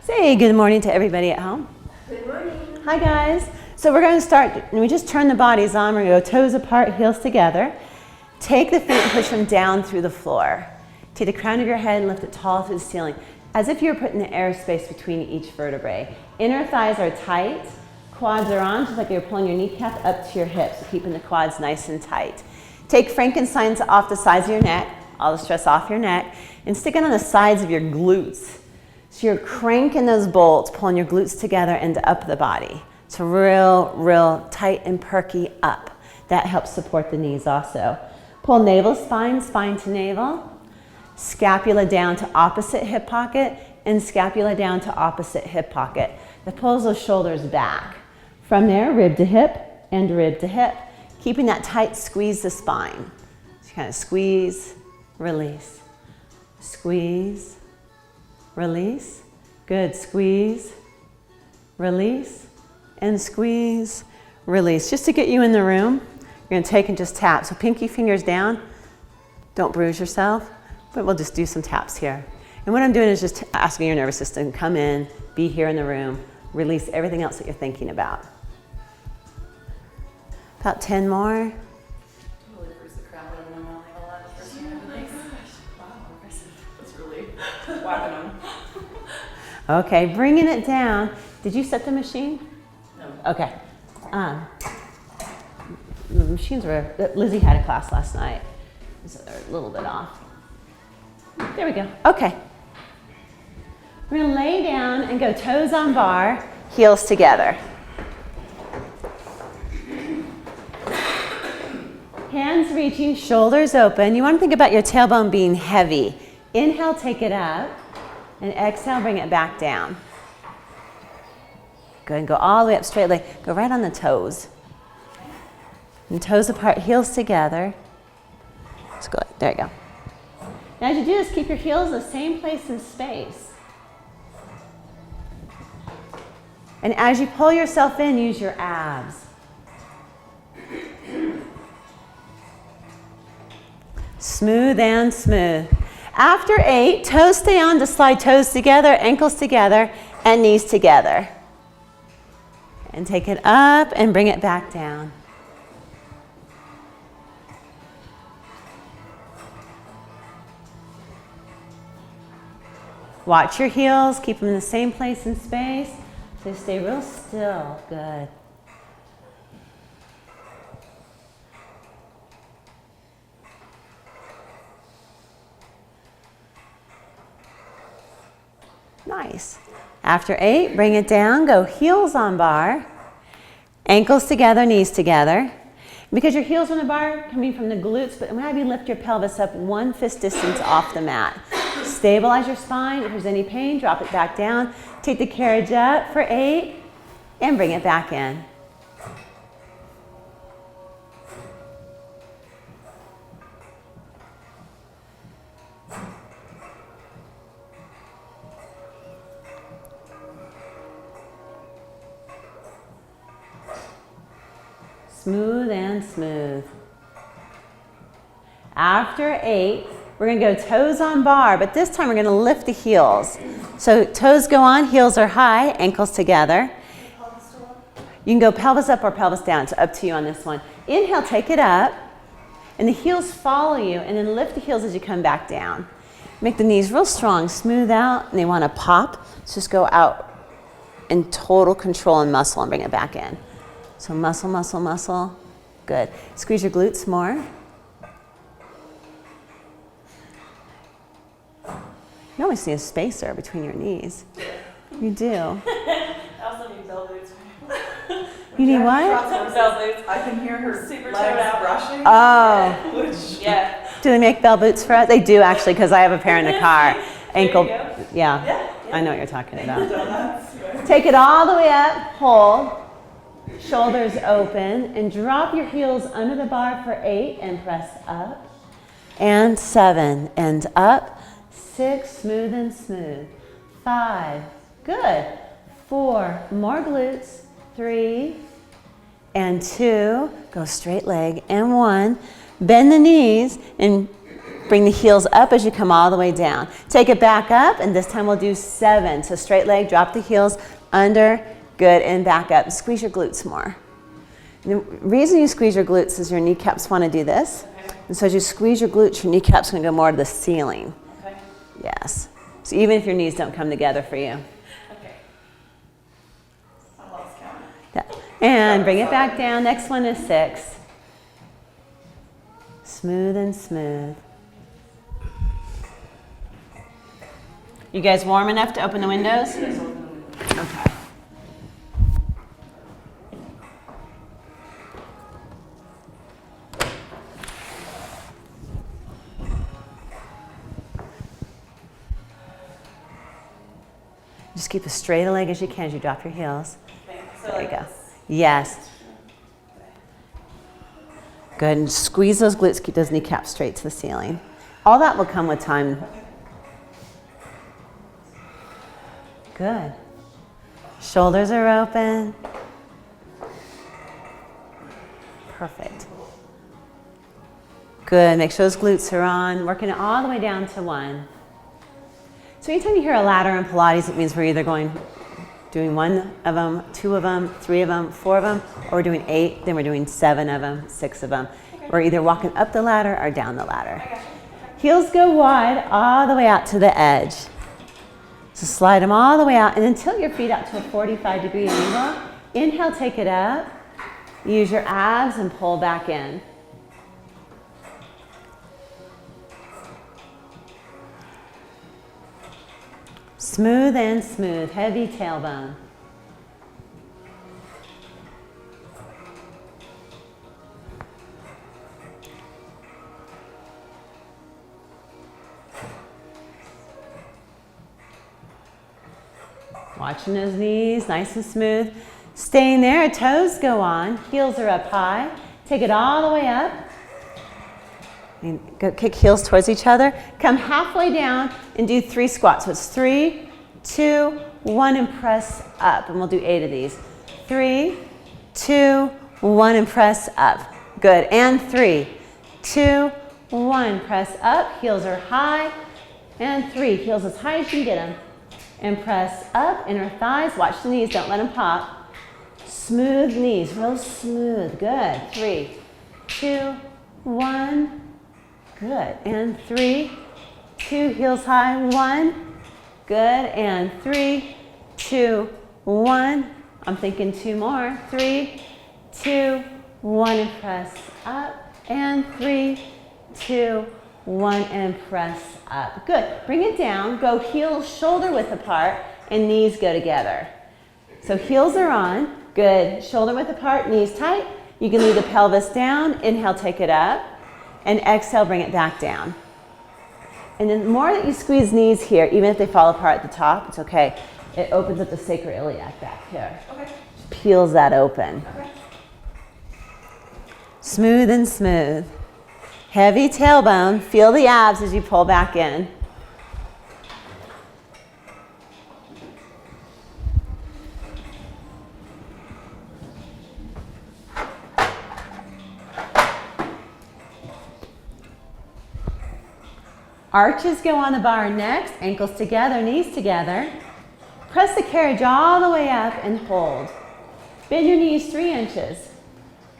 Say good morning to everybody at home. Good morning. Hi guys. So we're going to start, and we just turn the bodies on. We're going to go toes apart, heels together. Take the feet and push them down through the floor. Take the crown of your head and lift it tall through the ceiling, as if you were putting the airspace between each vertebrae. Inner thighs are tight, quads are on, just like you're pulling your kneecap up to your hips, so keeping the quads nice and tight. Take Frankenstein's off the sides of your neck, all the stress off your neck, and stick it on the sides of your glutes. So you're cranking those bolts, pulling your glutes together and up the body. So real tight and perky up. That helps support the knees also. Pull navel, spine to navel. Scapula down to opposite hip pocket and scapula down to opposite hip pocket. That pulls those shoulders back. From there, rib to hip and rib to hip. Keeping that tight squeeze the spine. So you kind of squeeze, release. Squeeze, release. Good. Squeeze, release, and squeeze, release. Just to get you in the room, you're going to take and just tap. So pinky fingers down. Don't bruise yourself, but we'll just do some taps here. And what I'm doing is just asking your nervous system, come in, be here in the room, release everything else that you're thinking about. About 10 more. Okay, bringing it down. Did you set the machine? No. Okay. The machines were, Lizzie had a class last night, so they're a little bit off. There we go. Okay. We're going to lay down and go toes on bar, heels together. Hands reaching, shoulders open. You want to think about your tailbone being heavy. Inhale, take it up. And exhale, bring it back down. Good, and go all the way up straight leg. Go right on the toes. And toes apart, heels together. Let's go, there you go. Now as you do this, keep your heels in the same place in space. And as you pull yourself in, use your abs. Smooth and smooth. After 8, toes stay on to slide toes together, ankles together, and knees together. And take it up and bring it back down. Watch your heels, keep them in the same place in space. So stay real still, good. Nice. After 8, bring it down, go heels on bar, ankles together, knees together. Because your heels on the bar coming from the glutes, but have you lift your pelvis up 1 fist distance off the mat. Stabilize your spine. If there's any pain, drop it back down. Take the carriage up for 8 and bring it back in. Smooth and smooth. After 8, we're going to go toes on bar, but this time we're going to lift the heels. So toes go on, heels are high, ankles together. You can go pelvis up or pelvis down. It's up to you on this one. Inhale, take it up, and the heels follow you, and then lift the heels as you come back down. Make the knees real strong, smooth out, and they want to pop. So just go out in total control and muscle and bring it back in. So muscle, muscle, muscle. Good. Squeeze your glutes more. You always see a spacer between your knees. You do. I also need bell boots. You need what? Bell boots. I can hear her super legs out brushing. Oh. Yeah. Do they make bell boots for us? They do actually, because I have a pair in the car. Ankle. Yeah. I know what you're talking about. Take it all the way up. Hold. Shoulders open and drop your heels under the bar for 8 and press up. And 7 and up. 6, smooth and smooth. 5, good. 4, more glutes. 3 and 2, go straight leg. And 1, bend the knees and Bring the heels up as you come all the way down. Take it back up, and this time we'll do 7. So straight leg, drop the heels under, good, and back up. Squeeze your glutes more. And the reason you squeeze your glutes is your kneecaps want to do this. And so as you squeeze your glutes, your kneecaps going to go more to the ceiling. Okay. Yes. So even if your knees don't come together for you. Okay. I lost count. Yeah. And bring it back down. Next one is 6. Smooth and smooth. You guys warm enough to open the windows? Okay. Just keep as straight a leg as you can as you drop your heels. Okay, so There you like go. this. Yes. Good. And squeeze those glutes, keep those kneecaps straight to the ceiling. All that will come with time. Good. Shoulders are open. Perfect. Good. Make sure those glutes are on. Working it all the way down to 1. So anytime you hear a ladder in Pilates, it means we're either doing 1 of them, 2 of them, 3 of them, 4 of them, or we're doing 8, then we're doing 7 of them, 6 of them. Okay. We're either walking up the ladder or down the ladder. Heels go wide all the way out to the edge. So slide them all the way out and then tilt your feet out to a 45-degree angle. Inhale, take it up. Use your abs and pull back in. Smooth and smooth, heavy tailbone. Watching those knees, nice and smooth. Staying there, toes go on, heels are up high. Take it all the way up. And go kick heels towards each other. Come halfway down and do 3 squats. So it's 3, 2, 1, and press up. And we'll do 8 of these. 3, 2, 1, and press up. Good. And 3, 2, 1, press up. Heels are high. And 3, heels as high as you can get them. And press up, inner thighs. Watch the knees, don't let them pop. Smooth knees, real smooth. Good. 3, 2, 1. Good. And 3, 2, heels high. 1. Good. And 3, 2, 1. I'm thinking 2 more. 3, 2, 1, and press up. And 3, 2, 1, and press up. Good. Bring it down. Go heels shoulder width apart and knees go together. So heels are on. Good. Shoulder width apart, knees tight. You can leave the pelvis down. Inhale, take it up. And exhale, bring it back down. And then the more that you squeeze knees here, even if they fall apart at the top, it's okay. It opens up the sacroiliac back here. Okay. Peels that open. Okay. Smooth and smooth. Heavy tailbone. Feel the abs as you pull back in. Arches go on the bar next, ankles together, knees together. Press the carriage all the way up and hold. Bend your knees 3 inches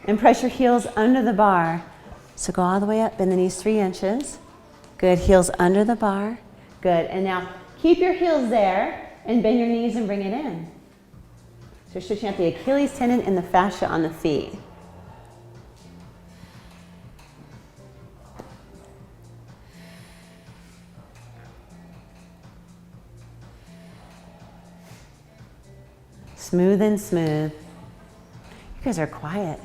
and press your heels under the bar. So go all the way up, bend the knees 3 inches. Good, heels under the bar. Good, and now keep your heels there and bend your knees and bring it in. So you're stretching out the Achilles tendon and the fascia on the feet. Smooth and smooth. You guys are quiet.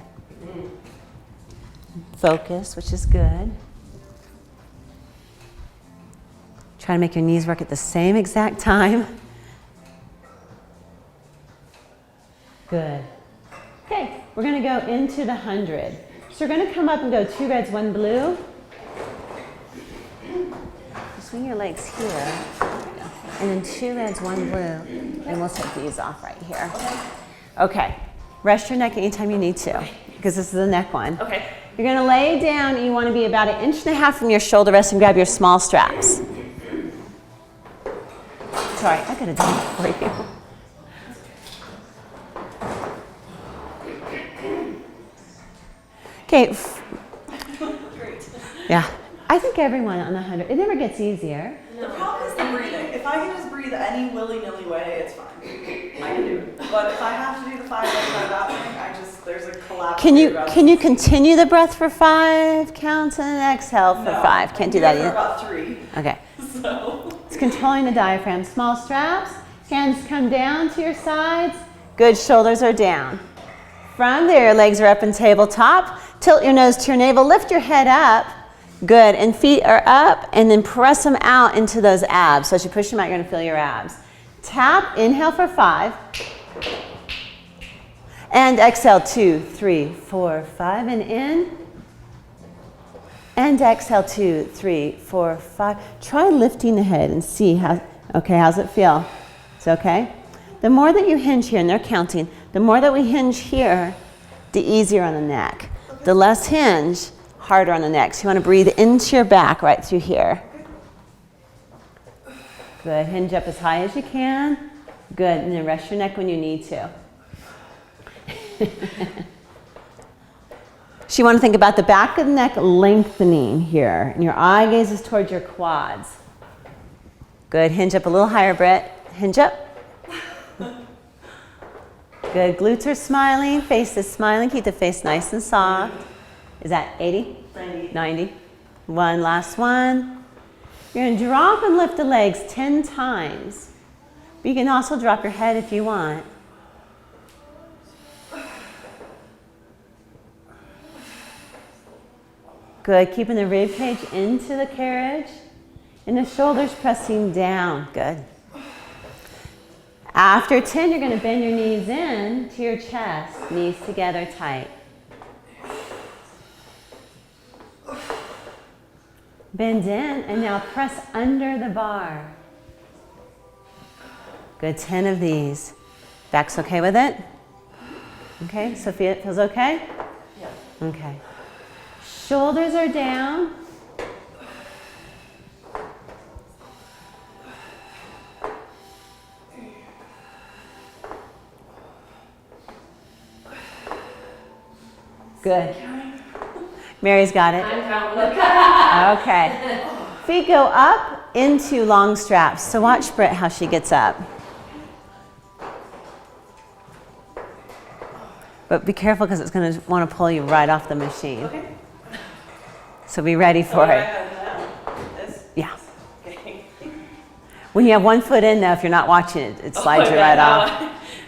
Focus, which is good. Try to make your knees work at the same exact time. Good. Okay, we're going to go into the 100. So we're going to come up and go 2 reds, 1 blue. Swing your legs here. And then 2 reds, 1 blue. And we'll take these off right here. Okay. Rest your neck anytime you need to, because this is a neck one. Okay. You're going to lay down, and you want to be about 1.5 inches from your shoulder rest and grab your small straps. Sorry, I could have done it for you. Okay. Yeah. I think everyone on the 100, it never gets easier. The problem is the breathing. If I can just breathe any willy-nilly way, it's fine. I can do it. But if I have to do the 5 like that thing, there's a collapse. Can you continue the breath for 5 counts and then exhale for 5? Can't do that For either. about 3. Okay. So. It's controlling the diaphragm. Small straps. Hands come down to your sides. Good. Shoulders are down. From there, legs are up in tabletop. Tilt your nose to your navel. Lift your head up. Good. And feet are up, and then press them out into those abs. So as you push them out, you're going to feel your abs. Tap. Inhale for 5. And exhale 2, 3, 4, 5. And in. And exhale 2, 3, 4, 5. Try lifting the head and see how. Okay, how's it feel? It's okay? The more that you hinge here, and they're counting, the more that we hinge here, the easier on the neck. The less hinge, harder on the neck. So you want to breathe into your back right through here. Good. Hinge up as high as you can. Good. And then rest your neck when you need to. So you want to think about the back of the neck lengthening here. And your eye gaze is towards your quads. Good. Hinge up a little higher, Britt. Hinge up. Good. Glutes are smiling. Face is smiling. Keep the face nice and soft. Is that 80? 90. 90. One. Last one. You're going to drop and lift the legs 10 times. But you can also drop your head if you want. Good. Keeping the rib cage into the carriage. And the shoulders pressing down. Good. After 10, you're going to bend your knees in to your chest. Knees together tight. Bend in and now press under the bar. Good. 10 of these. Back's okay with it? Okay. Sophia, it feels okay? Yeah. Okay. Shoulders are down. Good. Mary's got it. Okay. Feet go up into long straps. So watch Britt how she gets up. But be careful because it's going to want to pull you right off the machine. Okay. So be ready for it. This? Yeah. Okay. When you have one foot in though, if you're not watching it, it slides you right off.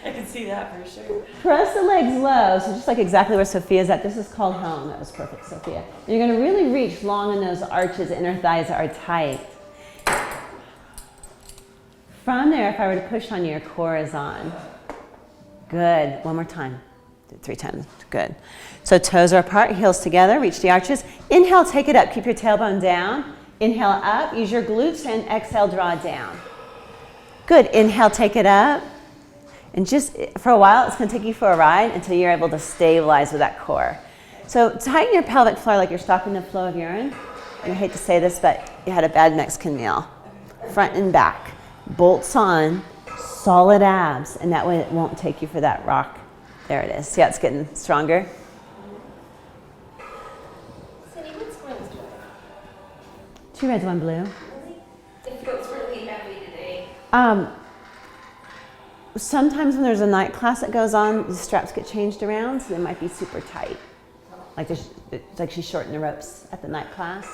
I can see that for sure. Press the legs low, so just like exactly where Sophia's at. This is called home. That was perfect, Sophia. And you're going to really reach long in those arches. Inner thighs are tight. From there, if I were to push on you, your core is on. Good. One more time. 3 times. Good. So toes are apart, heels together. Reach the arches. Inhale, take it up. Keep your tailbone down. Inhale up. Use your glutes and exhale, draw down. Good. Inhale, take it up. And just for a while, it's going to take you for a ride until you're able to stabilize with that core. So tighten your pelvic floor like you're stopping the flow of urine. And I hate to say this, but you had a bad Mexican meal. Front and back. Bolts on. Solid abs. And that way it won't take you for that rock. There it is. See how it's getting stronger? Cindy, what's Gwen's doing? 2 reds, 1 blue. It feels really heavy today. Sometimes when there's a night class that goes on, the straps get changed around, so they might be super tight. It's like she shortened the ropes at the night class.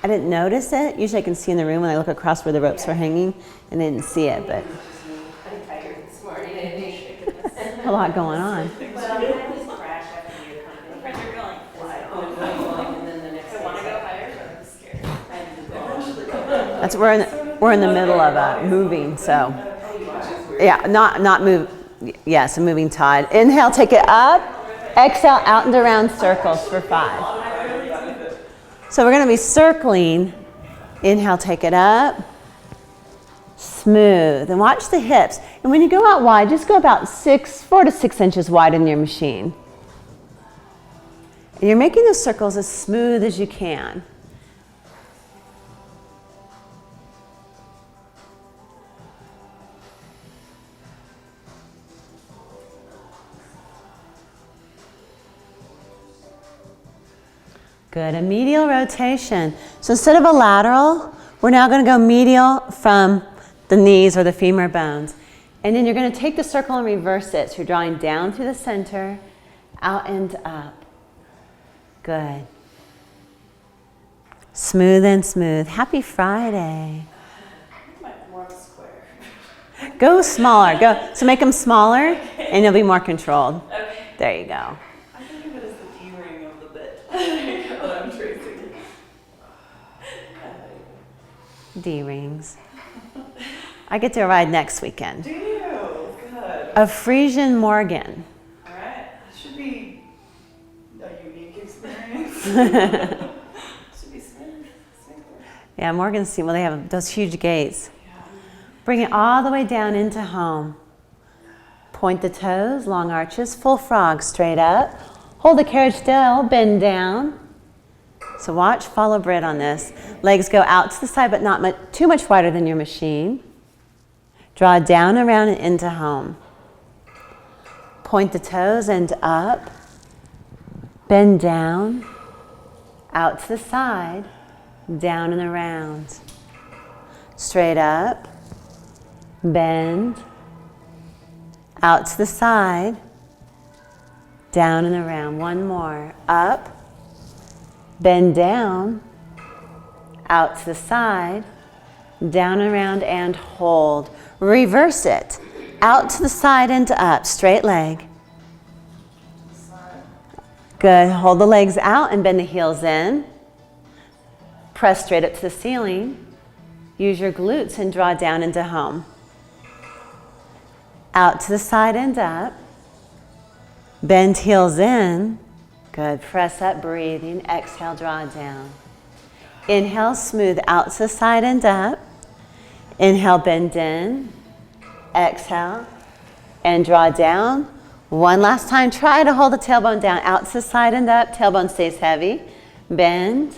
I didn't notice it. Usually I can see in the room when I look across where the ropes were hanging, and I didn't see it, but I'm tired this morning. I think a lot going on. well, I just crashed after your company. Friends are going. And then the next I want to go higher, but I'm scared. That's we're in the middle of moving, so yeah, not move. Yes, a moving tide. Inhale, take it up. Exhale, out and around circles for 5. So we're going to be circling. Inhale, take it up. Smooth. And watch the hips. And when you go out wide, just go about 4 to 6 inches wide in your machine. And you're making those circles as smooth as you can. Good, a medial rotation. So instead of a lateral, we're now going to go medial from the knees or the femur bones. And then you're going to take the circle and reverse it. So you're drawing down through the center, out and up. Good. Smooth and smooth. Happy Friday. More of a square. Go smaller. Go. So make them smaller and you'll be more controlled. Okay. There you go. I think of it as the D-ring of the bit that I'm tracing. D-rings. I get to ride next weekend. Do you? Good. A Frisian Morgan. All right. This should be a unique experience. Should be smooth. Yeah, Morgan's team, well, they have those huge gates. Yeah. Bring it all the way down into home. Point the toes, long arches, full frog, straight up. Hold the carriage still, bend down. So watch, follow Britt on this. Legs go out to the side, but not too much wider than your machine. Draw down, around, and into home. Point the toes and up. Bend down, out to the side, down and around. Straight up, bend, out to the side, down and around. One more. Up, bend down, out to the side, down and around, and hold. Reverse it. Out to the side and up. Straight leg. Good. Hold the legs out and bend the heels in. Press straight up to the ceiling. Use your glutes and draw down into home. Out to the side and up. Bend heels in. Good. Press up, breathing. Exhale, draw down. Inhale, smooth out to the side and up. Inhale, bend in. Exhale, and draw down. One last time. Try to hold the tailbone down. Out to the side and up. Tailbone stays heavy. Bend.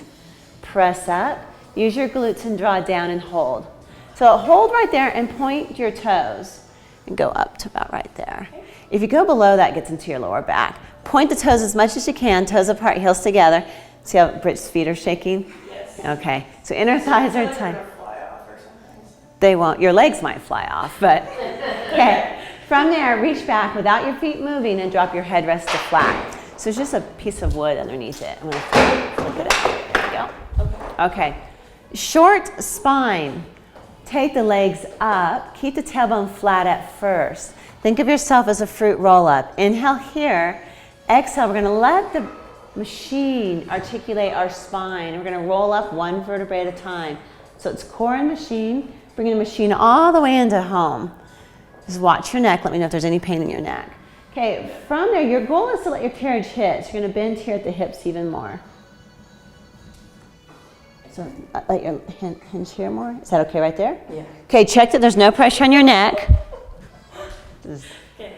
Press up. Use your glutes and draw down and hold. So hold right there and point your toes. And go up to about right there. If you go below that, it gets into your lower back. Point the toes as much as you can. Toes apart, heels together. See how Britt's feet are shaking? Yes. Okay. So inner thighs are tight. Fly off or something. They won't. Your legs might fly off, but okay. From there, reach back without your feet moving and drop your headrest to flat. So it's just a piece of wood underneath it. I'm going to flip it out. There you go. Okay. Short spine. Take the legs up. Keep the tailbone flat at first. Think of yourself as a fruit roll-up. Inhale here. Exhale. We're going to let the machine articulate our spine. We're going to roll up one vertebrae at a time. So it's core and machine. Bringing the machine all the way into home. Just watch your neck. Let me know if there's any pain in your neck. Okay, from there, your goal is to let your carriage hit. So you're going to bend here at the hips even more. So let your hinge here more. Is that okay right there? Yeah. Okay, check that there's no pressure on your neck.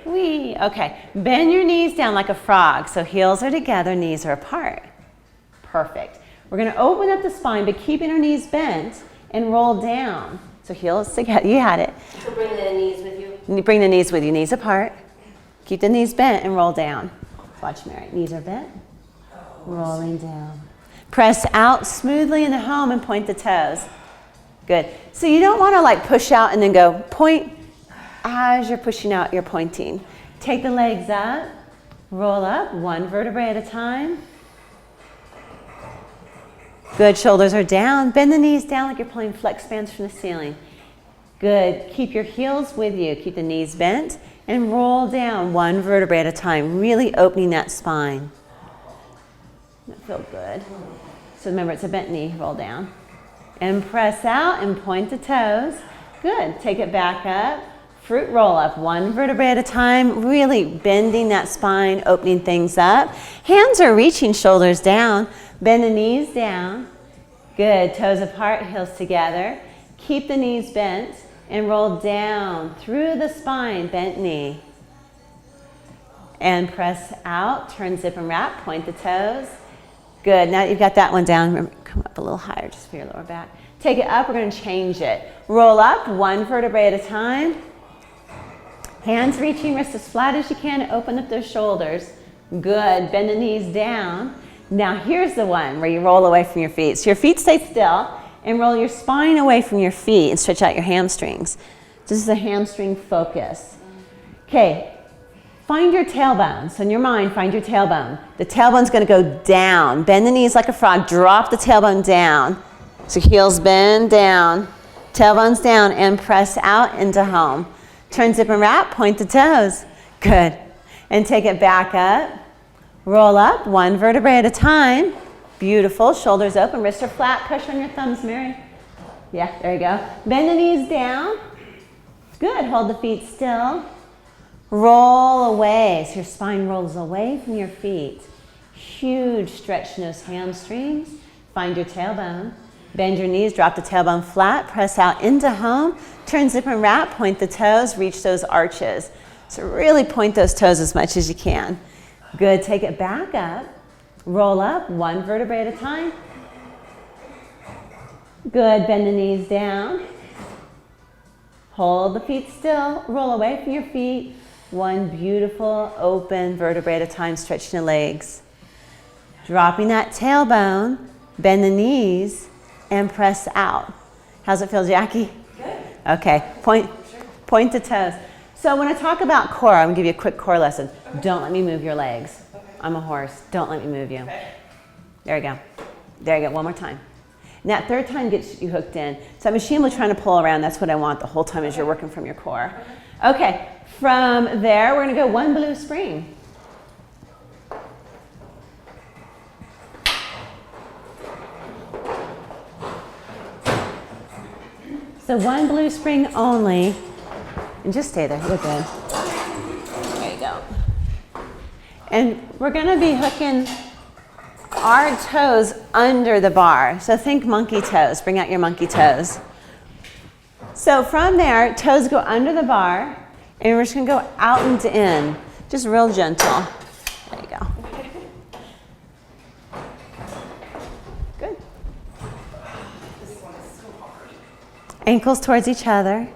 Wee. Okay, bend your knees down like a frog. So heels are together, knees are apart. Perfect. We're going to open up the spine, but keeping our knees bent and roll down. So heels together. You had it. So bring the knees with you. Bring the knees with you. Knees apart. Keep the knees bent and roll down. Watch Mary. Knees are bent. Rolling down. Press out smoothly into home and point the toes. Good. So you don't want to like push out and then go point. As you're pushing out, you're pointing. Take the legs up. Roll up one vertebrae at a time. Good. Shoulders are down. Bend the knees down like you're pulling flex bands from the ceiling. Good. Keep your heels with you. Keep the knees bent and roll down one vertebrae at a time, really opening that spine. That feels good. So remember, it's a bent knee. Roll down. And press out and point the toes. Good. Take it back up. Fruit roll up, one vertebrae at a time, really bending that spine, opening things up. Hands are reaching, shoulders down. Bend the knees down. Good. Toes apart, heels together. Keep the knees bent and roll down through the spine, bent knee. and press out. Turn, zip, and wrap. Point the toes. Good. Now that you've got that one down, remember, come up a little higher just for your lower back. Take it up. We're going to change it. Roll up one vertebrae at a time. Hands reaching, wrists as flat as you can. Open up those shoulders. Good. Bend the knees down. Now here's the one where you roll away from your feet. So your feet stay still and roll your spine away from your feet and stretch out your hamstrings. This is a hamstring focus. Okay. Find your tailbone. So in your mind, find your tailbone. The tailbone's going to go down. Bend the knees like a frog. Drop the tailbone down. So heels bend down. Tailbone's down and press out into home. Turn, zip, and wrap. Point the toes. Good. And take it back up. Roll up one vertebrae at a time. Beautiful. Shoulders open. Wrists are flat. Pressure on your thumbs, Mary. Yeah, there you go. Bend the knees down. Good. Hold the feet still. Roll away, so your spine rolls away from your feet. Huge stretch in those hamstrings. Find your tailbone. Bend your knees, drop the tailbone flat, press out into home. Turn, zip, and wrap, point the toes, reach those arches. So really point those toes as much as you can. Good, take it back up. Roll up, one vertebrae at a time. Good, bend the knees down. Hold the feet still, roll away from your feet. One beautiful open vertebrae at a time, stretching the legs. Dropping that tailbone, bend the knees, and press out. How's it feel, Jackie? Good. Okay, point the toes. So when I talk about core, I'm gonna give you a quick core lesson. Okay. Don't let me move your legs. Okay. I'm a horse, don't let me move you. Okay. There you go. There you go, one more time. And that third time gets you hooked in. So that machine will try to pull around, that's what I want the whole time as you're working from your core. Okay. From there, we're going to go one blue spring. So one blue spring only. And just stay there. You're good. There you go. And we're going to be hooking our toes under the bar. So think monkey toes. Bring out your monkey toes. So from there, toes go under the bar. And we're just going to go out and in, just real gentle. There you go. Good. This one is so hard. Ankles towards each other.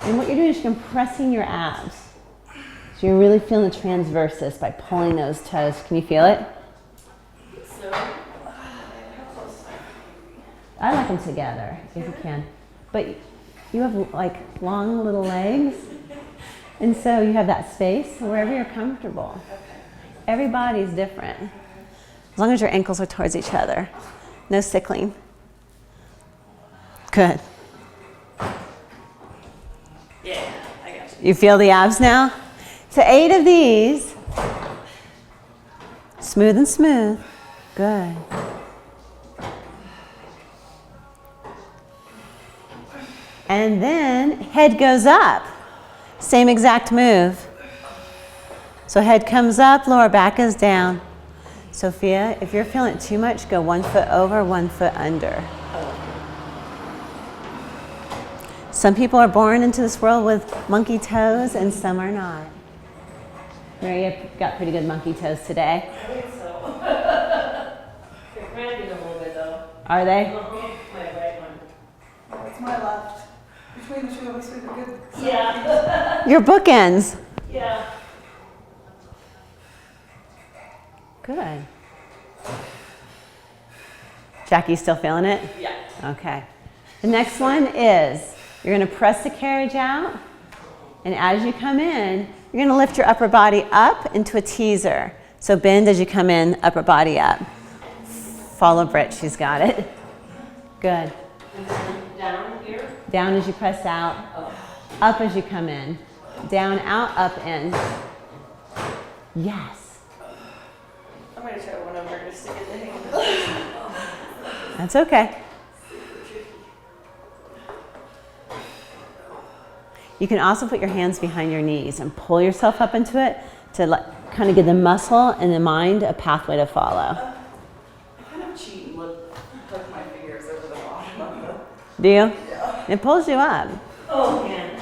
And what you're doing is you're compressing your abs. So you're really feeling the transversus by pulling those toes. Can you feel it? So, how close? I like them together, if you can. But you have like long little legs. And so you have that space wherever you're comfortable. Everybody's different. As long as your ankles are towards each other. No sickling. Good. Yeah, I got you. You feel the abs now? So 8 of these. Smooth and smooth. Good. And then head goes up. Same exact move. So head comes up, lower back is down. Sophia, if you're feeling it too much, go 1 foot over, 1 foot under. Some people are born into this world with monkey toes and some are not. Mary, you've got pretty good monkey toes today. I think so. They're cramping a little bit though. Are they? My right one. It's my left. Between the two of us, we have a good. Yeah. Your bookends. Yeah. Good. Jackie, still feeling it? Yeah. Okay. The next one is you're going to press the carriage out, and as you come in, you're going to lift your upper body up into a teaser. So bend as you come in, upper body up. Follow Britt, she's got it. Good. And then down here. Down as you press out, up as you come in. Down, out, up, in. Yes. I'm going to try one over just to get the hang of it. That's okay. You can also put your hands behind your knees and pull yourself up into it to kind of give the muscle and the mind a pathway to follow. I kind of cheat and hook my fingers over the bottom of the. Do you? Yeah. It pulls you up. Oh man.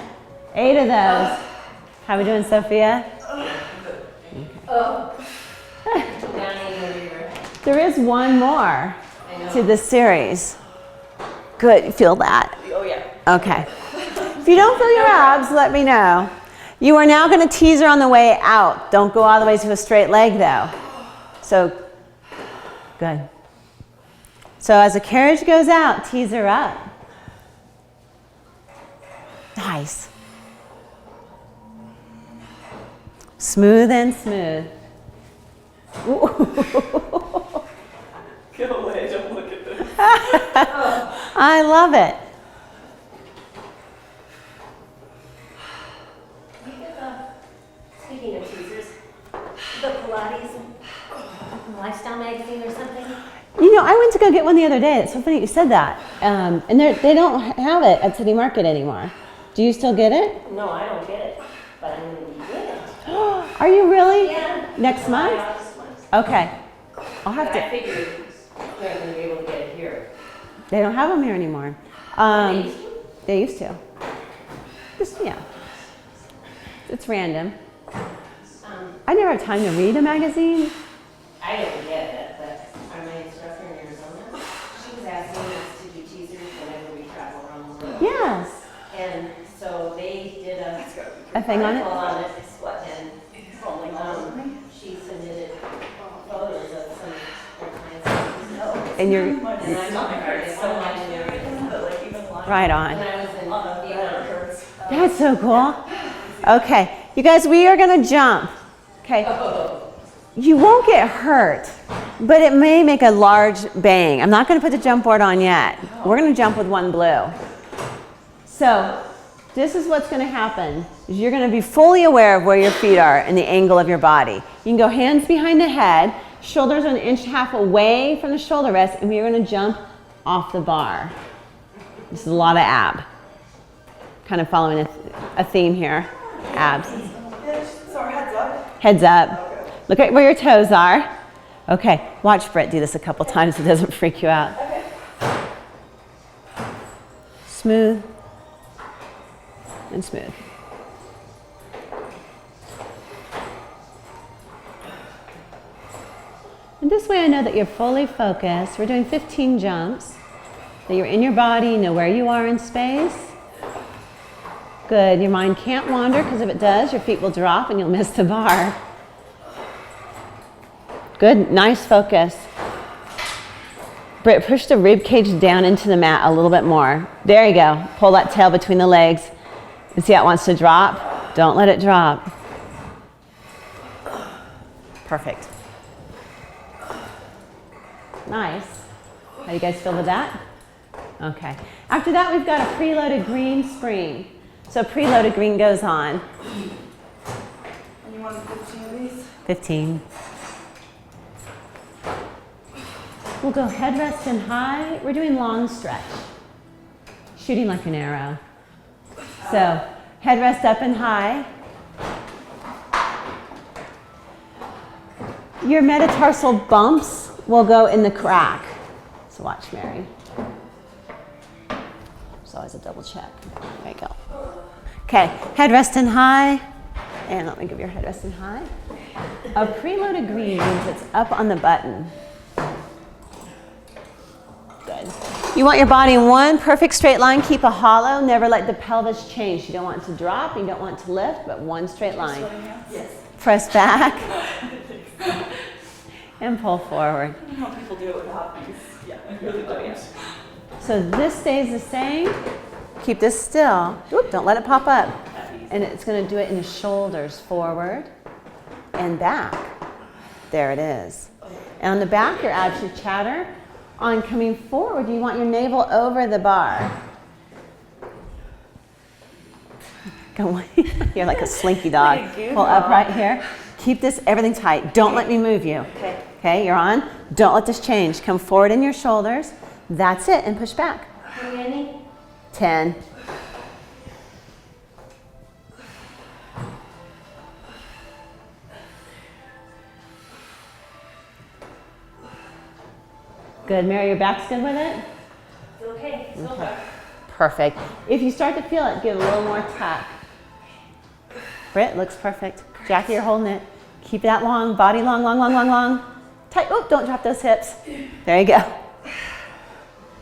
8 of those. How are we doing, Sophia? Oh. Down in the river. There is one more I know. to this series. Good, you feel that? Oh yeah. Okay. If you don't feel your abs, let me know. You are now going to teaser on the way out. Don't go all the way to a straight leg though. So, good. So as the carriage goes out, teaser up. Nice. Smooth and smooth. Ooh. Go away, don't look at this. I love it. Speaking of teasers, the Pilates lifestyle magazine or something. You know, I went to go get one the other day. It's so funny you said that. And they don't have it at City Market anymore. Do you still get it? No, I don't get it, but I'm going to be getting it. Are you really? Yeah. Next month? August month. Okay. I'll have But I to. figured you're not going to be able to get it here. They don't have them here anymore. They used to? They used to. Just, yeah. It's random. I never have time to read a magazine. I don't get it, but our main instructor in Arizona, she was asking us to do teasers whenever we travel around the world. Yes. And so they did A thing on article it? on it, and she submitted photos of some of their clients. And you're And I'm not very so much in everything, but like even right when on. I was in the That's so cool. Okay. You guys, we are going to jump. Okay. You won't get hurt, but it may make a large bang. I'm not going to put the jump board on yet. We're going to jump with one blue. So this is what's going to happen. Is you're going to be fully aware of where your feet are and the angle of your body. You can go hands behind the head, shoulders 1.5 inches away from the shoulder rest, and we're going to jump off the bar. This is a lot of ab. Kind of following a theme here. Abs. So our heads up. Heads up. Look at where your toes are. Okay, watch Britt do this a couple times so it doesn't freak you out. Okay. Smooth and smooth. And this way I know that you're fully focused. We're doing 15 jumps. That you're in your body, know where you are in space. Good, your mind can't wander because if it does, your feet will drop and you'll miss the bar. Good, nice focus. Britt, push the rib cage down into the mat a little bit more. There you go. Pull that tail between the legs. And see how it wants to drop? Don't let it drop. Perfect. Nice. How do you guys feel with that? Okay. After that, we've got a preloaded green spring. So preloaded green goes on. And you want 15 of these? 15. We'll go head rest and high. We're doing long stretch. Shooting like an arrow. So head rest up and high. Your metatarsal bumps will go in the crack. So watch, Mary. It's always a double check. There you go. Okay, head rest and high. And let me give your head rest and high. A preloaded green means it's up on the button. Good. You want your body in one perfect straight line. Keep a hollow. Never let the pelvis change. You don't want it to drop. You don't want it to lift, but one straight line. Yes. Press back. And pull forward. I don't know how people do it without these. Yeah, I really do, yeah. So this stays the same. Keep this still. Whoop, don't let it pop up. And it's going to do it in the shoulders, forward and back. There it is. And on the back, your abs should chatter. On coming forward, you want your navel over the bar. Go on. You're like a slinky dog. Pull up right here. Keep this, everything tight. Don't let me move you. Okay. Okay, you're on. Don't let this change. Come forward in your shoulders. That's it, and push back. How many? 10. Good, Mary, your back's good with it? Okay. So Okay. Perfect. If you start to feel it, give it a little more tuck. Britt, looks perfect. Jackie, you're holding it. Keep that long, body long, long, long, long, long. Tight. Oh, don't drop those hips. There you go.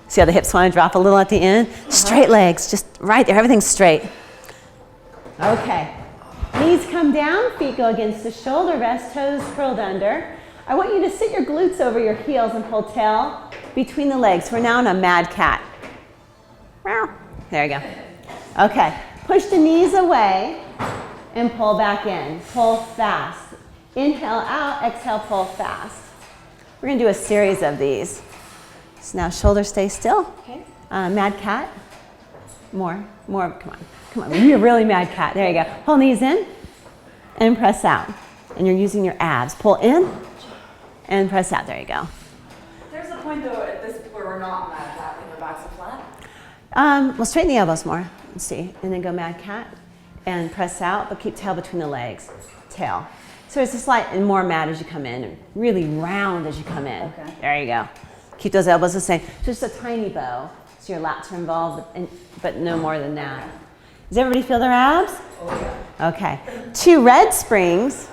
See how the hips want to drop a little at the end? Straight legs, just right there. Everything's straight. Okay. Knees come down, feet go against the shoulder rest, toes curled under. I want you to sit your glutes over your heels and pull tail between the legs. We're now in a mad cat. There you go. Okay. Push the knees away and pull back in. Pull fast. Inhale out, exhale, pull fast. We're going to do a series of these. So now shoulders stay still. Okay. Mad cat. More, come on. You're really mad cat. There you go. Pull knees in and press out. And you're using your abs. Pull in and press out. There you go. There's a point though at this where we're not mad cat when the backs are flat. Well, straighten the elbows more. Let's see. And then go mad cat and press out, but keep tail between the legs. Tail. So it's a slight and more mad as you come in, and really round as you come in. Okay. There you go. Keep those elbows the same. Just a tiny bow, so your lats are involved, but no more than that. Does everybody feel their abs? Oh yeah. Okay. 2 red springs.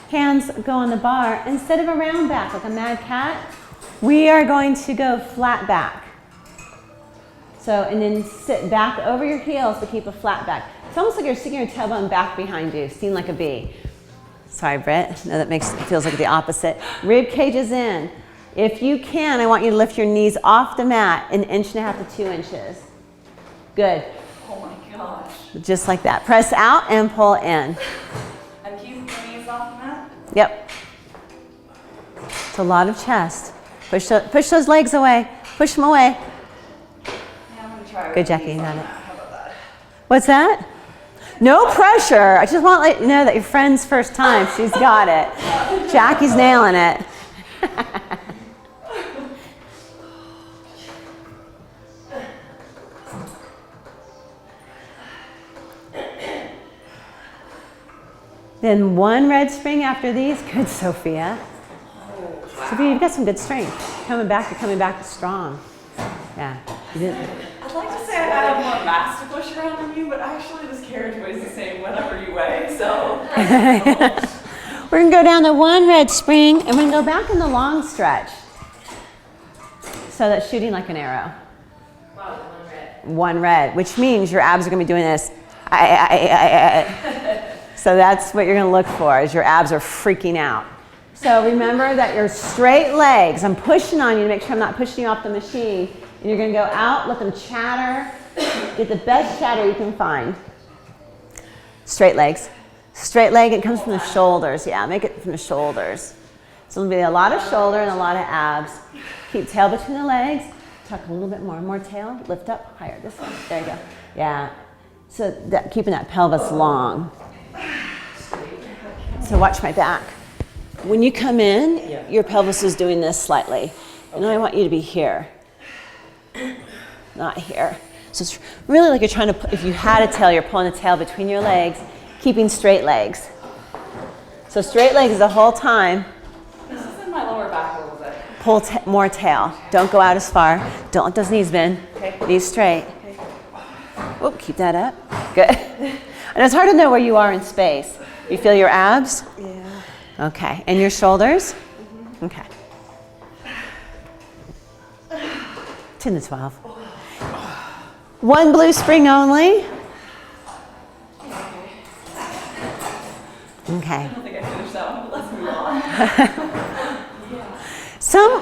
Hands go on the bar. Instead of a round back like a mad cat, we are going to go flat back. So, and then sit back over your heels, but keep a flat back. It's almost like you're sticking your tailbone back behind you, seen like a B. Sorry, Britt. No, that feels like the opposite. Rib cage is in. If you can, I want you to lift your knees off the mat 1.5 inches to 2 inches. Good. Oh my gosh. Just like that. Press out and pull in. And keep the knees off the mat? Yep. It's a lot of chest. Push those legs away. Push them away. Yeah, I'm gonna try. Good, Jackie. You got it. How about that? What's that? No pressure. I just want to let you know that your friend's first time. She's got it. Jackie's nailing it. Then 1 red spring after these. Good, Sophia. Sophia, you've got some good strength. You're coming back strong. Yeah. You didn't. I'd like to say I have more mass to push around than you, but actually this carriage weighs the same whatever you weigh, so. We're going to go down to 1 red spring, and we're going to go back in the long stretch. So that's shooting like an arrow. Wow, 1 red. 1 red, which means your abs are going to be doing this. So that's what you're going to look for, is your abs are freaking out. So remember that your straight legs, I'm pushing on you to make sure I'm not pushing you off the machine. And you're going to go out, let them chatter, get the best chatter you can find. Straight legs. Straight leg, it comes from the shoulders. Yeah, make it from the shoulders. So it'll be a lot of shoulder and a lot of abs. Keep tail between the legs. Tuck a little bit more tail. Lift up higher. This one. There you go. Yeah. So keeping that pelvis long. So watch my back. When you come in, your pelvis is doing this slightly. And I want you to be here. Not here. So it's really like you're trying to, if you had a tail, you're pulling the tail between your legs, keeping straight legs. So straight legs the whole time. This is in my lower back a little bit. Pull more tail. Don't go out as far. Don't let those knees bend. Okay. Knees straight. Okay. Oh, keep that up. Good. And it's hard to know where you are in space. You feel your abs? Yeah. Okay. And your shoulders? Okay. 10 to 12. 1 blue spring only. Okay. I don't think I finished that one, but let's move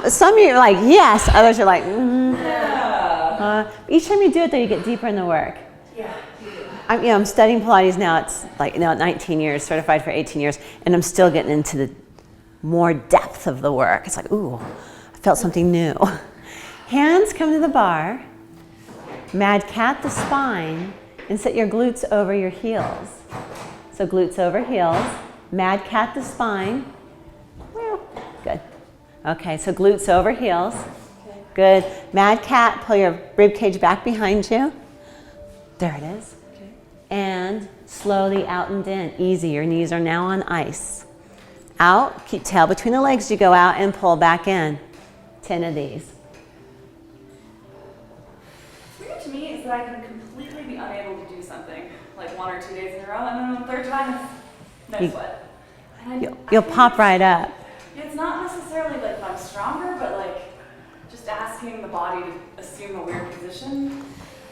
on. Some you're like, yes. Others are like, Yeah. Each time you do it, though, you get deeper in the work. Yeah. I'm studying Pilates now. It's like 19 years, certified for 18 years, and I'm still getting into the more depth of the work. It's like, ooh, I felt something new. Hands come to the bar. Mad cat the spine, and set your glutes over your heels. So glutes over heels. Mad cat the spine. Well, good. Okay, so glutes over heels. Good. Mad cat, pull your rib cage back behind you. There it is. Okay. And slowly out and in. Easy. Your knees are now on ice. Out. Keep tail between the legs as you go out and pull back in. 10 of these. that I can completely be unable to do something, like 1 or 2 days in a row, and then on the third time, no sweat. And You'll pop right up. It's not necessarily like I'm stronger, but like just asking the body to assume a weird position.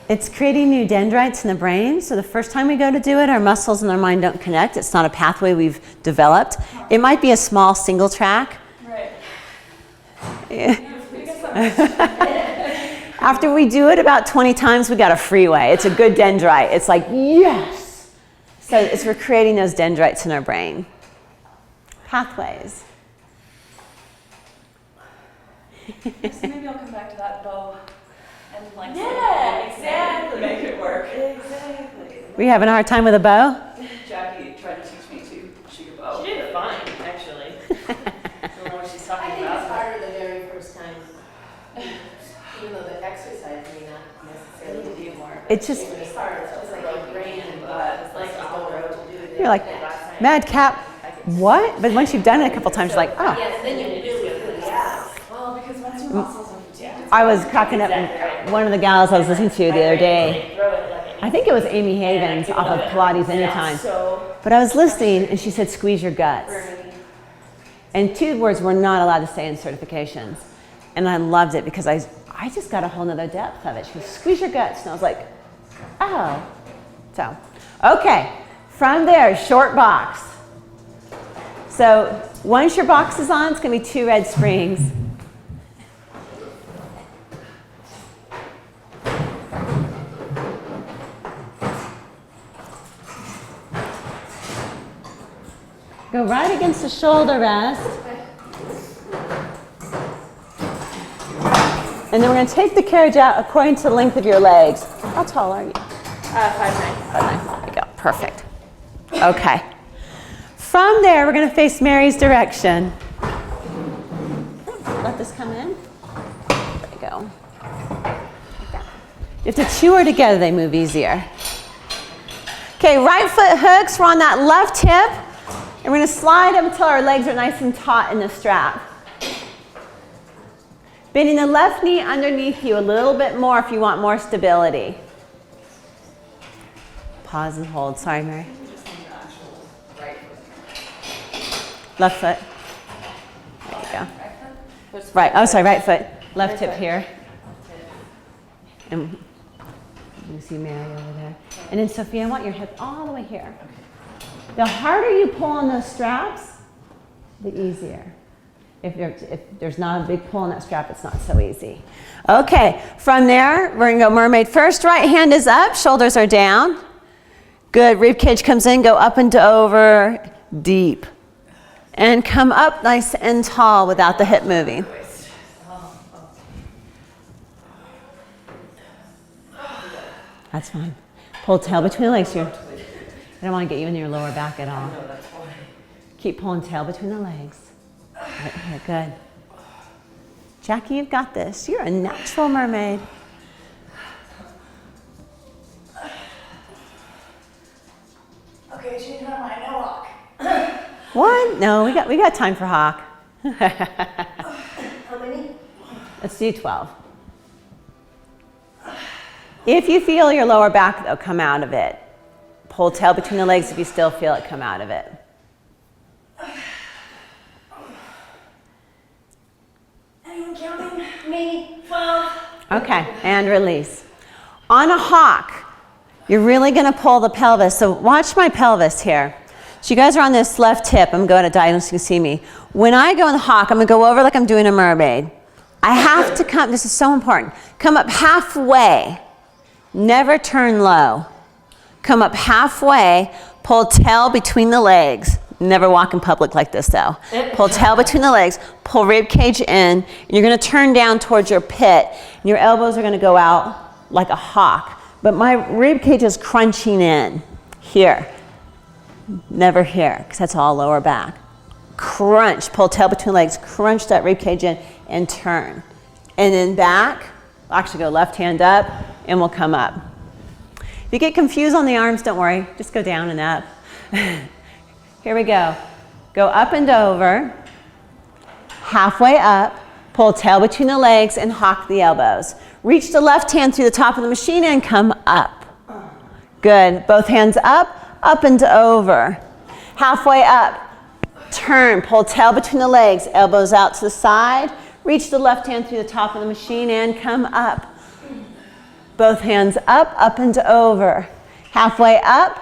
It's creating new dendrites in the brain. So the first time we go to do it, our muscles and our mind don't connect. It's not a pathway we've developed. It might be a small single track. Right. After we do it about 20 times, we got a freeway. It's a good dendrite. It's like, yes. So we're creating those dendrites in our brain. Pathways. So maybe I'll come back to that bow and like Exactly. make it work. Exactly. Were you having a hard time with a bow? Jackie tried to teach me to shoot a bow. She did fine, actually. I don't know what she's talking I think about. it's harder the very first time, even though the exercise may not necessarily be more. It's just, It's hard, it's just like your brain and butt, it's like all the road to do it. you're like, madcap, what? But once you've done it a couple times, you're like, oh. Yes, then you really, yeah. Well, because once your muscles are fatigued, I was cracking up with one of the gals I was listening to the other day. I think it was Amy Havens off of Pilates Anytime. But I was listening and she said, squeeze your guts. And 2 words we're not allowed to say in certifications. And I loved it because I just got a whole nother depth of it. She goes, squeeze your guts. And I was like, oh. So, okay. From there, short box. So once your box is on, it's going to be 2 red springs. Go right against the shoulder rest. And then we're going to take the carriage out according to the length of your legs. How tall are you? 5'9". 5'9". There we go. Perfect. Okay. From there, we're going to face Mary's direction. Let this come in. There we go. You have to chew her together, they move easier. Okay, right foot hooks. We're on that left hip. And we're going to slide up until our legs are nice and taut in the strap. Bending the left knee underneath you a little bit more if you want more stability. Pause and hold. Sorry, Mary. Left foot. There you go. Right. Oh, sorry. Right foot. Left hip here. And you see Mary over there. And then Sophia, I want your hip all the way here. The harder you pull on those straps, the easier. If there's not a big pull on that strap, it's not so easy. Okay, from there, we're gonna go mermaid first. Right hand is up, shoulders are down. Good, rib cage comes in, go up and over, deep. And come up nice and tall without the hip moving. That's fine. Pull tail between the legs here. I don't want to get you in your lower back at all. Keep pulling tail between the legs. Right here, good. Jackie, you've got this. You're a natural mermaid. okay, change my mind. No walk. One? No, we got time for hawk. How many? Let's do 12. If you feel your lower back, though, come out of it. Pull tail between the legs if you still feel it, come out of it. Anyone counting? Me. 12. Okay, and release. On a hawk, you're really going to pull the pelvis. So watch my pelvis here. So you guys are on this left hip. I'm going to diagonal so you can see me. When I go in the hawk, I'm going to go over like I'm doing a mermaid. I have to come, this is so important, come up halfway. Never turn low. Come up halfway, pull tail between the legs. Never walk in public like this though. Pull tail between the legs, pull rib cage in, and you're gonna turn down towards your pit. And your elbows are gonna go out like a hawk. But my rib cage is crunching in here. Never here, because that's all lower back. Crunch, pull tail between legs, crunch that rib cage in and turn. And then back, I'll actually go left hand up and we'll come up. If you get confused on the arms, don't worry, just go down and up. Here we go. Go up and over, halfway up, Pull tail between the legs and hawk the elbows. Reach the left hand through the top of the machine and come up. Good. Both hands up and over. Halfway up. Turn, pull tail between the legs, elbows out to the side. Reach the left hand through the top of the machine and come up. Both hands up and over. Halfway up.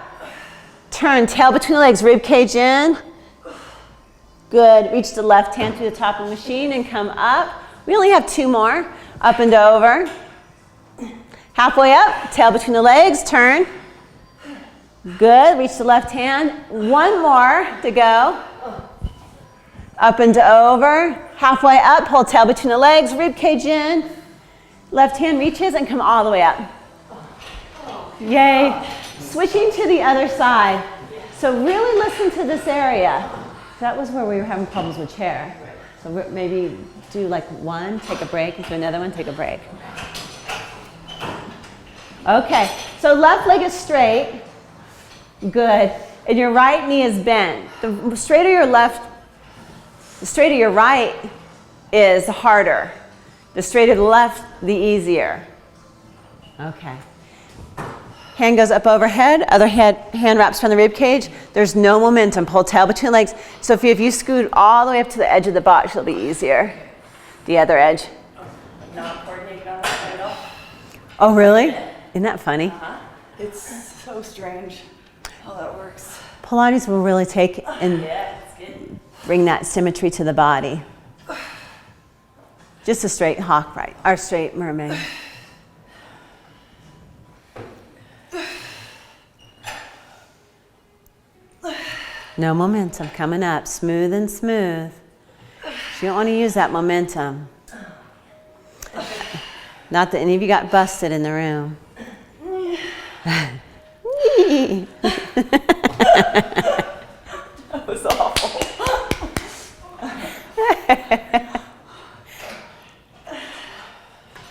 Turn, tail between the legs, rib cage in. Good. Reach the left hand through the top of the machine and come up. We only have 2 more. Up and over. Halfway up, tail between the legs, turn. Good. Reach the left hand. 1 more to go. Up and over. Halfway up, pull tail between the legs, rib cage in. Left hand reaches and come all the way up. Yay. Switching to the other side. So really listen to this area. That was where we were having problems with chair. So maybe do like 1, take a break, and do another one, take a break. Okay, so left leg is straight. Good. And your right knee is bent. The straighter your left, the straighter your right is harder. The straighter the left, the easier. Okay. Hand goes up overhead, other hand wraps around the rib cage. There's no momentum. Pull tail between legs. So if you scoot all the way up to the edge of the box, it'll be easier. The other edge. Not coordinated on that side at all. Oh, really? Isn't that funny? It's so strange how that works. Pilates will really take and Yeah, it's good. bring that symmetry to the body. Just a straight hawk, right? Or straight mermaid. No momentum, coming up, smooth and smooth. You don't want to use that momentum. Not that any of you got busted in the room. That was awful.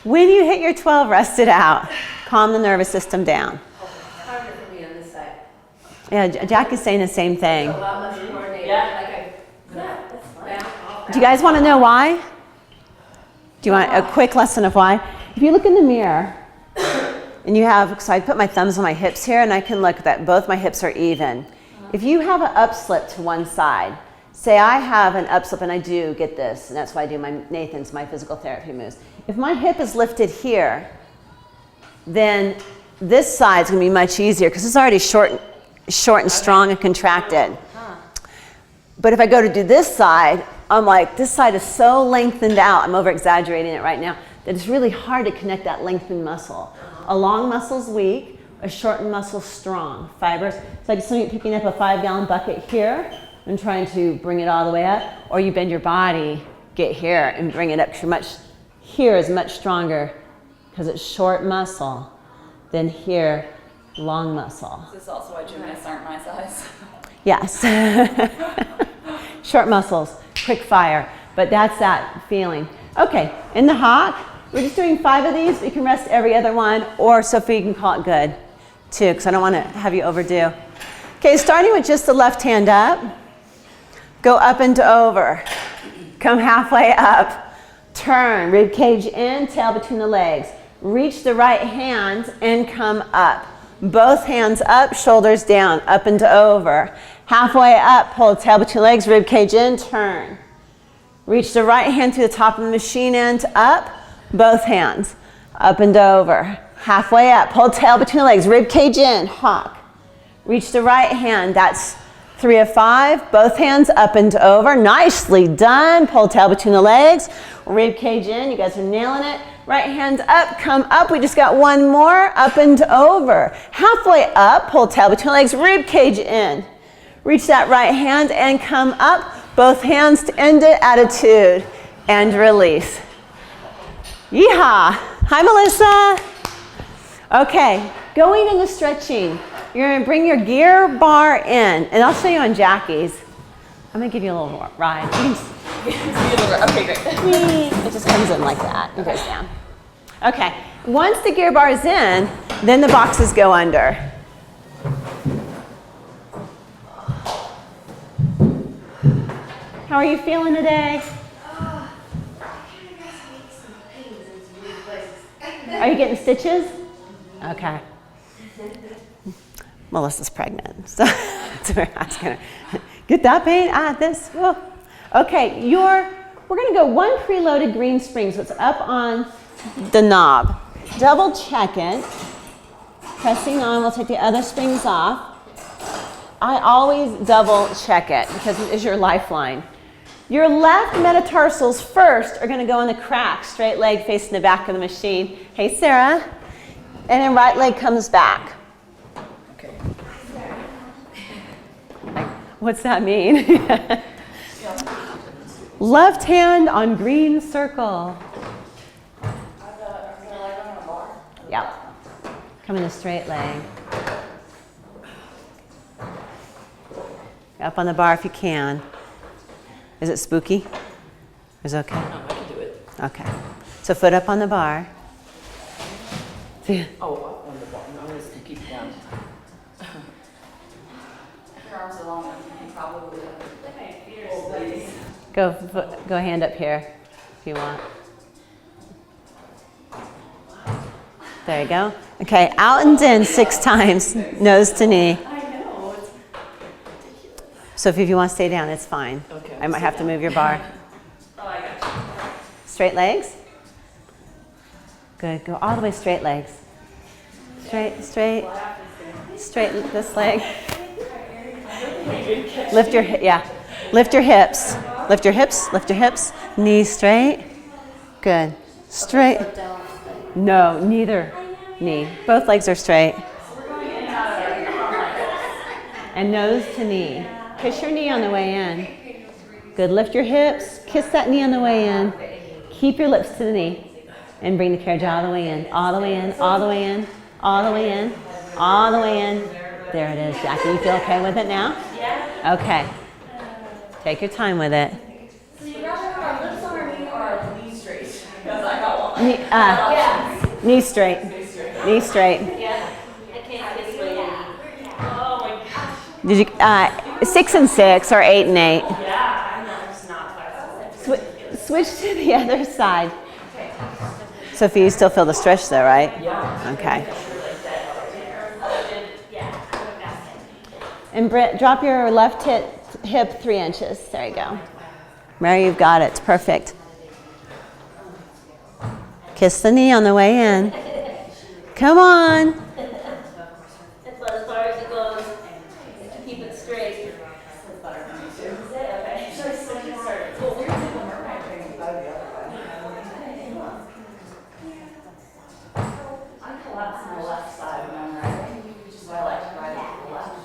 When you hit your 12, rest it out. Calm the nervous system down. Harder for me on this side. Yeah, Jack is saying the same thing. A lot less coordinated. Yeah. That's fine. Do you guys want to know why? Do you want a quick lesson of why? If you look in the mirror, and you have, so I put my thumbs on my hips here, and I can look that both my hips are even. If you have an upslip to one side, say I have an upslip, and I do get this, and that's why I do my Nathan's, my physical therapy moves. If my hip is lifted here, then this side's gonna be much easier because it's already short and strong and contracted. But if I go to do this side, I'm like, this side is so lengthened out, I'm over exaggerating it right now, that it's really hard to connect that lengthened muscle. A long muscle's weak, a shortened muscle's strong. Fibers, it's like somebody picking up a 5-gallon bucket here and trying to bring it all the way up, or you bend your body, get here and bring it up, because here is much stronger because it's short muscle than here, long muscle. Is this also why gymnasts aren't my size? Yes. Short muscles, quick fire, but that's that feeling. Okay, in the hawk, we're just doing 5 of these. You can rest every other one, or Sophie, you can call it good too, because I don't want to have you overdo. Okay, starting with just the left hand up, go up and over, come halfway up, turn, rib cage in, tail between the legs. Reach the right hand and come up. Both hands up, shoulders down, up and over. Halfway up, pull tail between legs, rib cage in, turn. Reach the right hand to the top of the machine end, up, both hands, up and over. Halfway up, pull tail between the legs, rib cage in, hawk. Reach the right hand, that's 3 of 5, both hands up and over. Nicely done, pull tail between the legs, rib cage in, you guys are nailing it. Right hand up, come up. We just got 1 more, up and over. Halfway up, pull tail between legs, rib cage in. Reach that right hand and come up. Both hands to end it, attitude, and release. Yeehaw. Hi, Melissa. Okay, going into stretching. You're gonna bring your gear bar in, and I'll show you on Jackie's. I'm gonna give you a little ride. You can Okay, great. it just comes in like that and goes down. Okay, once the gear bar is in, then the boxes go under. How are you feeling today? Are you getting stitches? Okay. Melissa's pregnant, so that's what we're asking her. Get that pain? This. Whoa. Okay, we're gonna go one preloaded green spring, so it's up on the knob. Double check it. Pressing on, we'll take the other springs off. I always double check it because it is your lifeline. Your left metatarsals first are gonna go in the crack, straight leg facing the back of the machine. Hey, Sarah. And then right leg comes back. Okay. What's that mean? Left hand on green circle. Yep. Come in a straight leg. Up on the bar if you can. Is it spooky? Is it okay? I can do it. Okay. So foot up on the bar. Oh, up on the bottom. I'm going to keep it down. Your arms are long enough. You can probably Go hand up here if you want. There you go. Okay, out and in 6 times, nose to knee. I know. It's So if you want to stay down, it's fine. Okay, I might have to move your bar. Oh, I got you. Straight legs. Good. Go all the way straight legs. Straight, straight, straight this leg. Lift your lift your hips. Lift your hips. Lift your hips. Knees straight. Good. Straight. No, neither knee. Both legs are straight. And nose to knee. Kiss your knee on the way in. Good. Lift your hips. Kiss that knee on the way in. Keep your lips to the knee. And bring the carriage all the way in. All the way in. All the way in. All the way in. All the way in. There it is, Jackie. You feel okay with it now? Yeah. Okay. Take your time with it. So you gotta have our lips on our knee or our knees straight. Because I got one. Knee, knee straight. Knee straight. Yeah. I can't kiss my knee. Oh my gosh. Did you 6 and 6 or 8 and 8? Yeah, I know. It's not flexible. Switch to the other side. Sophie, you still feel the stretch though, right? Yeah. Okay. And Britt, drop your left hip 3 inches. There you go. Mary, you've got it. It's perfect. Kiss the knee on the way in. Come on. That's about as far as it goes. To keep it straight. I collapse my left side when I'm riding, which is why I like to ride with the left.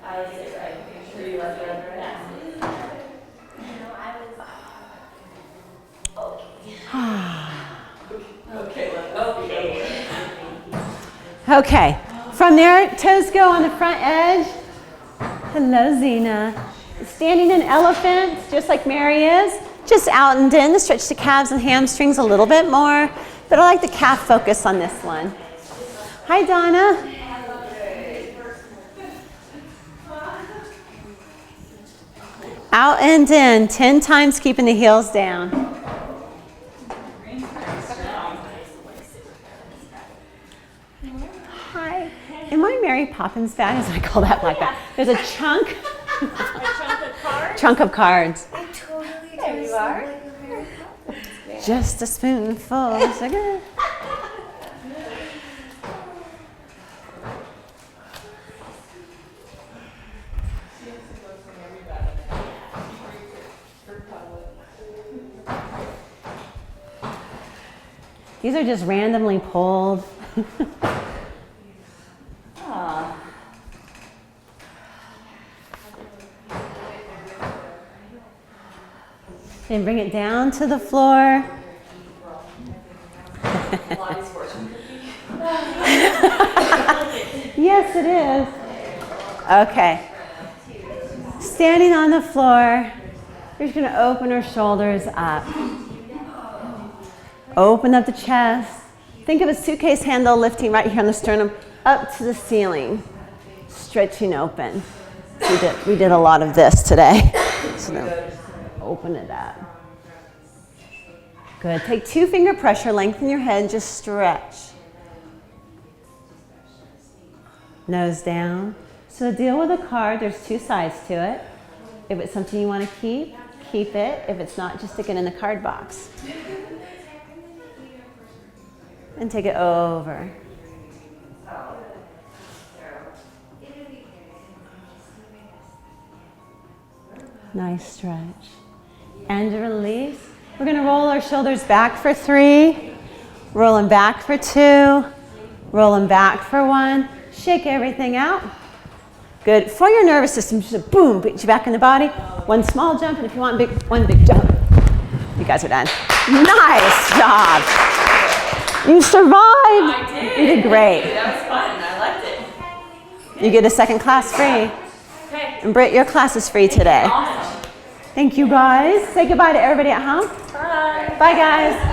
I sit right. So you left right? Okay. From there, toes go on the front edge. Hello, Zena. Standing in elephant, just like Mary is. Just out and in to stretch the calves and hamstrings a little bit more. But I like the calf focus on this one. Hi, Donna. Out and in 10 times, keeping the heels down. Hi. Am I Mary Poppins bag? As I call that like that. There's a chunk. A chunk of cards? Chunk of cards. I totally There you are. like a Mary Poppins. Just a spoonful of sugar. These are just randomly pulled. Then bring it down to the floor. Yes, it is. Okay. Standing on the floor, you're just going to open her shoulders up. Open up the chest. Think of a suitcase handle lifting right here on the sternum up to the ceiling. Stretching open. We did a lot of this today. So now, open it up. Good. Take 2-finger pressure, lengthen your head, just stretch. Nose down. So deal with a card, there's 2 sides to it. If it's something you want to keep, keep it. If it's not, just stick it in the card box. And take it over. Nice stretch. And release. We're going to roll our shoulders back for 3, roll them back for 2, roll them back for 1. Shake everything out. Good. For your nervous system, just a boom, put you back in the body. 1 small jump, and if you want one big jump. You guys are done. Nice job. You survived. I did. You did great. That was fun. I liked it. You get a second class free. Okay. And Britt, your class is free today. Awesome. Thank you guys. Say goodbye to everybody at home. Bye. Bye guys.